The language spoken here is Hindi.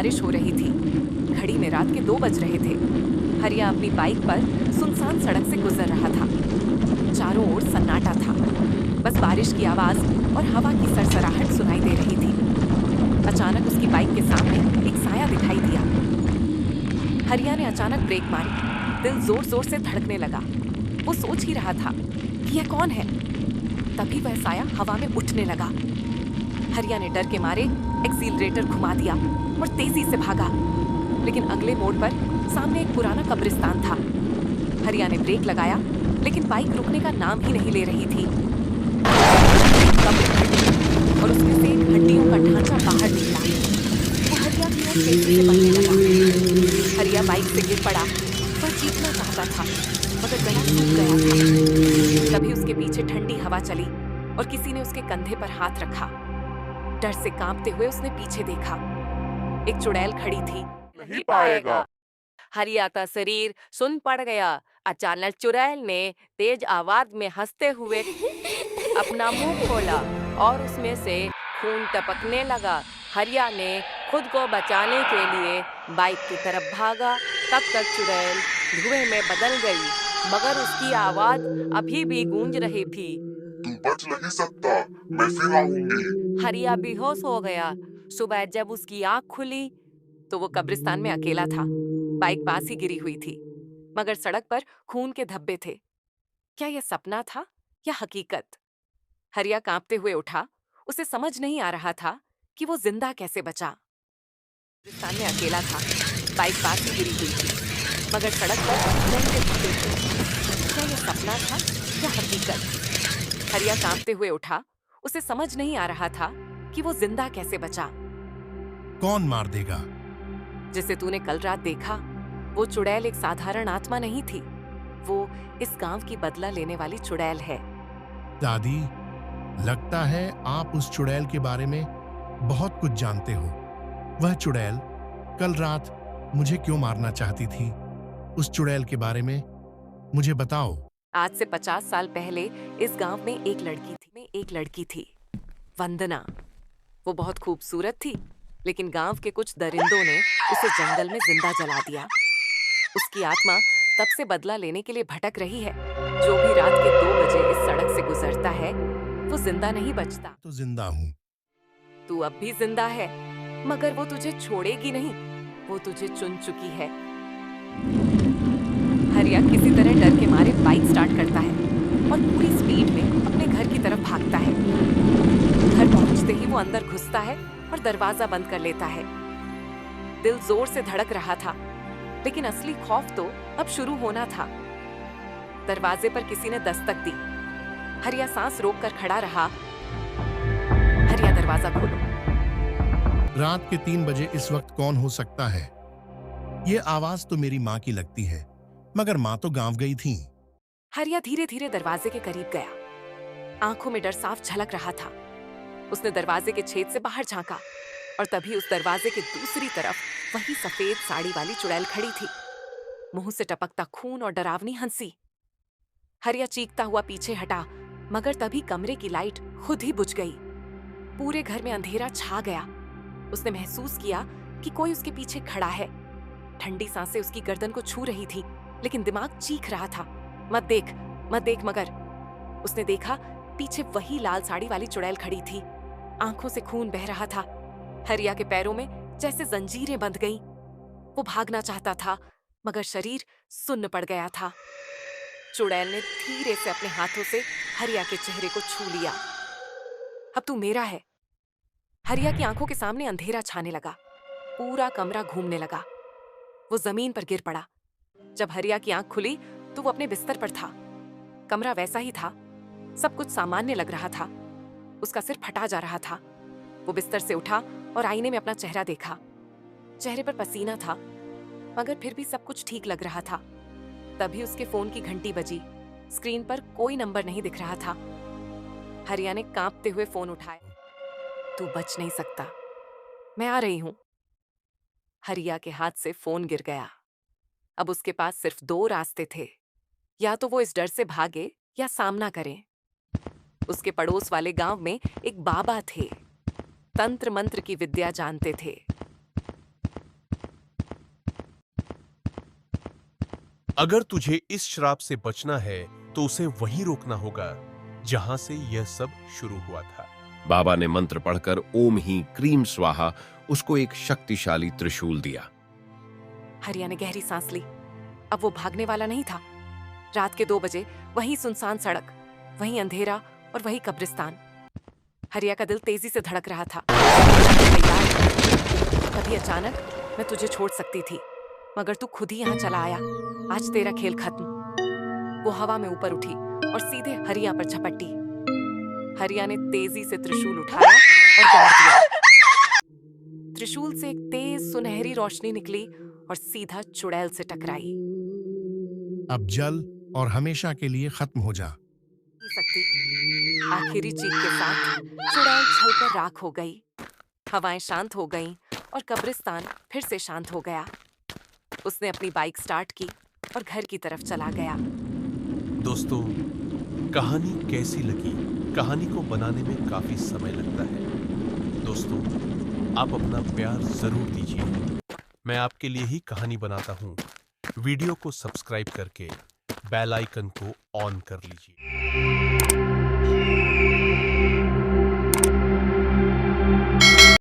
बारिश हो रही थी। घड़ी में रात के 2 बज रहे थे। हरिया अपनी बाइक पर सुनसान सड़क से गुजर रहा था। चारों ओर सन्नाटा था। बस बारिश की आवाज और हवा की सरसराहट सुनाई दे रही थी। अचानक उसकी बाइक के सामने एक साया दिखाई दिया। हरिया ने अचानक ब्रेक मारी। दिल जोर जोर से धड़कने लगा। वो सोच ही रहा था कि यह कौन है। तभी वह साया हवा में उठने लगा। हरिया ने डर के मारे एक्सीलरेटर घुमा दिया और तेजी से भागा। लेकिन अगले मोड़ पर सामने एक पुराना कब्रिस्तान था। हरिया ने ब्रेक लगाया, लेकिन बाइक रुकने का नाम ही नहीं ले रही थी। कब्र फटी और उसमें से एक हड्डियों का ढांचा बाहर निकला। वो हरिया की ओर तेजी से बढ़ने लगा। हरिया बाइक से गिर पड़ा। वह चीखना चाहता था, मगर गला सूख गया था। तभी उसके पीछे ठंडी हवा चली और किसी ने उसके कंधे पर हाथ रखा। डर से कांपते हुए उसने पीछे देखा। एक चुड़ैल खड़ी थी। नहीं पाएगा। हरिया का शरीर सुन पड़ गया। अचानक चुड़ैल ने तेज आवाज में हंसते हुए अपना मुंह खोला और उसमें से खून टपकने लगा। हरिया ने खुद को बचाने के लिए बाइक की तरफ भागा। तब तक चुड़ैल धुएं में बदल गई, मगर उसकी आवाज अभी भी गूंज रही थी। तू बच नहीं सकता, मैं फिर आऊंगी। हरिया बेहोश हो गया। सुबह जब उसकी आंख खुली तो वो कब्रिस्तान में अकेला था। बाइक पास ही गिरी हुई थी, मगर सड़क पर खून के धब्बे थे। क्या यह सपना था या हकीकत? हरिया कांपते हुए उठा। उसे समझ नहीं आ रहा था कि वो जिंदा कैसे बचा। कब्रिस्तान में अकेला था। बाइक पास ही गिरी हुई थी, मगर सड़क पर खून के धब्बे थे। क्या यह सपना था या हकीकत? हरिया कांपते हुए उठा। उसे समझ नहीं आ रहा था कि वो जिंदा कैसे बचा। कौन मार देगा? जिसे तूने कल रात देखा, वो चुड़ैल एक साधारण आत्मा नहीं थी। वो इस गांव की बदला लेने वाली चुड़ैल है। दादी, लगता है आप उस चुड़ैल के बारे में बहुत कुछ जानते हो। वह चुड़ैल कल रात मुझे क्यों मारना चाहती थी? उस चुड़ैल के बारे में मुझे बताओ। आज से 50 साल पहले इस गांव में एक लड़की थी, वंदना। वो बहुत खूबसूरत थी, लेकिन गांव के कुछ दरिंदों ने उसे जंगल में जिंदा जला दिया। उसकी आत्मा तब से बदला लेने के लिए भटक रही है। जो भी रात के 2 बजे इस सड़क से गुजरता है, वो जिंदा नहीं बचता। तो जिंदा हूँ। तू अब भी जिंदा है, मगर वो तुझे छोड़ेगी नहीं। वो तुझे चुन चुकी है। हरिया किसी तरह डर के मारे बाइक स्टार्ट करता है और पूरी स्पीड में अपने घर की तरफ भागता है। घर पहुंचते ही वो अंदर घुसता है और दरवाजा बंद कर लेता है। दिल जोर से धड़क रहा था, लेकिन असली खौफ तो अब शुरू होना था। दरवाजे पर किसी ने दस्तक दी। हरिया सांस रोककर खड़ा रहा। हरिया, दरवाजा खोलो। रात के 3 बजे इस वक्त कौन हो सकता है? ये आवाज तो मेरी माँ की लगती है, मगर माँ तो गांव गई थी। हरिया धीरे धीरे दरवाजे के करीब गया। आंखों में डर साफ झलक रहा था। उसने दरवाजे के छेद से बाहर झांका और तभी उस दरवाजे के दूसरी तरफ वही सफेद साड़ी वाली चुड़ैल खड़ी थी। मुंह से टपकता खून और डरावनी हंसी। हरिया चीखता हुआ पीछे हटा, मगर तभी कमरे की लाइट खुद ही बुझ गई। पूरे घर में अंधेरा छा गया। उसने महसूस किया कि कोई उसके पीछे खड़ा है। ठंडी सांसें उसकी गर्दन को छू रही थी, लेकिन दिमाग चीख रहा था, मत देख, मत देख। मगर उसने देखा, पीछे वही लाल साड़ी वाली चुड़ैल खड़ी थी। आंखों से खून बह रहा था। हरिया के पैरों में जैसे जंजीरें बंध गईं। वो भागना चाहता था, मगर शरीर सुन्न पड़ गया था। चुड़ैल ने धीरे से अपने हाथों से हरिया के चेहरे को छू लिया। अब तू मेरा है। हरिया की आंखों के सामने अंधेरा छाने लगा। पूरा कमरा घूमने लगा। वो जमीन पर गिर पड़ा। जब हरिया की आंख खुली तो वो अपने बिस्तर पर था। कमरा वैसा ही था। सब कुछ सामान्य लग रहा था। उसका सिर फटा जा रहा था। वो बिस्तर से उठा और आईने में अपना चेहरा देखा। चेहरे पर पसीना था, मगर फिर भी सब कुछ ठीक लग रहा था। तभी उसके फोन की घंटी बजी। स्क्रीन पर कोई नंबर नहीं दिख रहा था। हरिया ने कांपते हुए फोन उठाया। तू बच नहीं सकता, मैं आ रही हूं। हरिया के हाथ से फोन गिर गया। अब उसके पास सिर्फ 2 रास्ते थे, या तो वो इस डर से भागे या सामना करे। उसके पड़ोस वाले गांव में एक बाबा थे। तंत्र मंत्र की विद्या जानते थे। अगर तुझे इस श्राप से बचना है तो उसे वहीं रोकना होगा जहां से यह सब शुरू हुआ था। बाबा ने मंत्र पढ़कर ओम ही क्रीम स्वाहा उसको एक शक्तिशाली त्रिशूल दिया। हरिया ने गहरी सांस ली। अब वो भागने वाला नहीं था। रात के 2 बजे वही सुनसान सड़क, वही अंधेरा और वही कब्रिस्तान। हरिया का दिल तेजी से धड़क रहा था। तैयार था। तभी अचानक मैं तुझे छोड़ सकती थी, मगर तू खुद ही यहाँ चला आया। आज तेरा खेल खत्म। वो हवा में ऊपर उठी और सीधे हरिया पर झपटी। हरिया ने तेजी से त्रिशूल उठाया और गाड़ दिया। त्रिशूल से एक तेज सुनहरी रोशनी निकली और सीधा चुड़ैल से टकराई। अब जल और हमेशा के लिए खत्म हो जा। नहीं सकती। आखिरी चीख के साथ चुड़ैल छलकर राख हो गई। हवाएं शांत हो गईं और कब्रिस्तान फिर से शांत हो गया। उसने अपनी बाइक स्टार्ट की और घर की तरफ चला गया। दोस्तों, कहानी कैसी लगी? कहानी को बनाने में काफी समय लगता है। दोस्तों, आप अपना प्यार जरूर दीजिए। मैं आपके लिए ही कहानी बनाता हूँ। वीडियो को सब्सक्राइब करके बेल आइकन को ऑन कर लीजिए।